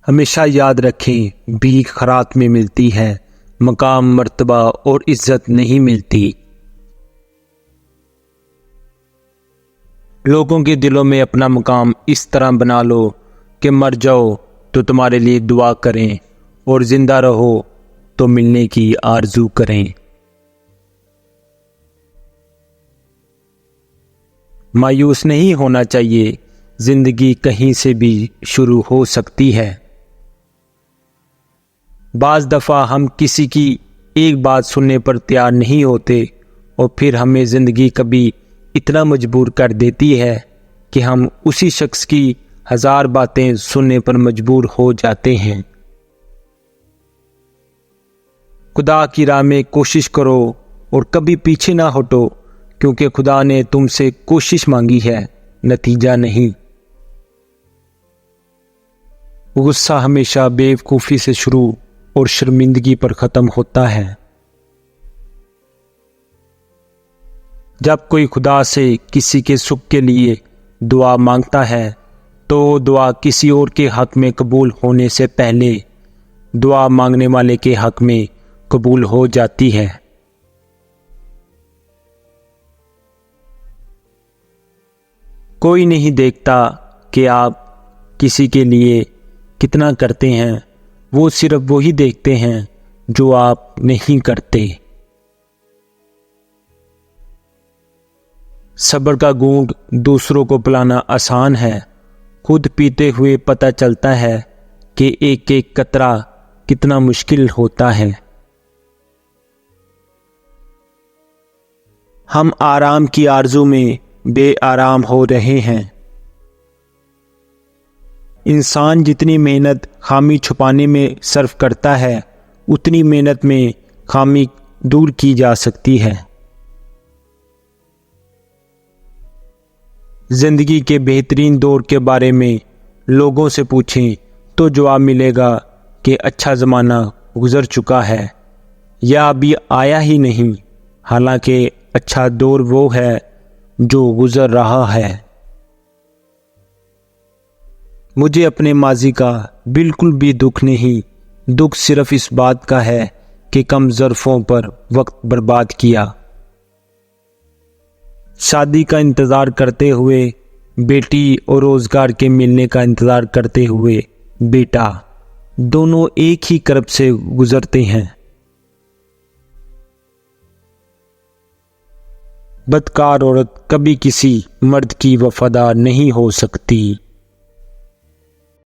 ہمیشہ یاد رکھیں، بھیک خیرات میں ملتی ہے، مقام، مرتبہ اور عزت نہیں ملتی۔ لوگوں کے دلوں میں اپنا مقام اس طرح بنا لو کہ مر جاؤ تو تمہارے لیے دعا کریں اور زندہ رہو تو ملنے کی آرزو کریں۔ مایوس نہیں ہونا چاہیے، زندگی کہیں سے بھی شروع ہو سکتی ہے۔ بعض دفعہ ہم کسی کی ایک بات سننے پر تیار نہیں ہوتے اور پھر ہمیں زندگی کبھی اتنا مجبور کر دیتی ہے کہ ہم اسی شخص کی 1000 باتیں سننے پر مجبور ہو جاتے ہیں۔ خدا کی راہ میں کوشش کرو اور کبھی پیچھے نہ ہٹو، کیونکہ خدا نے تم سے کوشش مانگی ہے، نتیجہ نہیں۔ غصہ ہمیشہ بے وقوفی سے شروع اور شرمندگی پر ختم ہوتا ہے۔ جب کوئی خدا سے کسی کے سکھ کے لیے دعا مانگتا ہے تو دعا کسی اور کے حق میں قبول ہونے سے پہلے دعا مانگنے والے کے حق میں قبول ہو جاتی ہے۔ کوئی نہیں دیکھتا کہ آپ کسی کے لیے کتنا کرتے ہیں، وہ صرف وہی دیکھتے ہیں جو آپ نہیں کرتے۔ صبر کا گھونٹ دوسروں کو پلانا آسان ہے، خود پیتے ہوئے پتہ چلتا ہے کہ ایک ایک قطرہ کتنا مشکل ہوتا ہے۔ ہم آرام کی آرزو میں بے آرام ہو رہے ہیں۔ انسان جتنی محنت خامی چھپانے میں صرف کرتا ہے، اتنی محنت میں خامی دور کی جا سکتی ہے۔ زندگی کے بہترین دور کے بارے میں لوگوں سے پوچھیں تو جواب ملے گا کہ اچھا زمانہ گزر چکا ہے یا ابھی آیا ہی نہیں، حالانکہ اچھا دور وہ ہے جو گزر رہا ہے۔ مجھے اپنے ماضی کا بالکل بھی دکھ نہیں، دکھ صرف اس بات کا ہے کہ کم ظرفوں پر وقت برباد کیا۔ شادی کا انتظار کرتے ہوئے بیٹی اور روزگار کے ملنے کا انتظار کرتے ہوئے بیٹا، دونوں ایک ہی کرب سے گزرتے ہیں۔ بدکار عورت کبھی کسی مرد کی وفادار نہیں ہو سکتی۔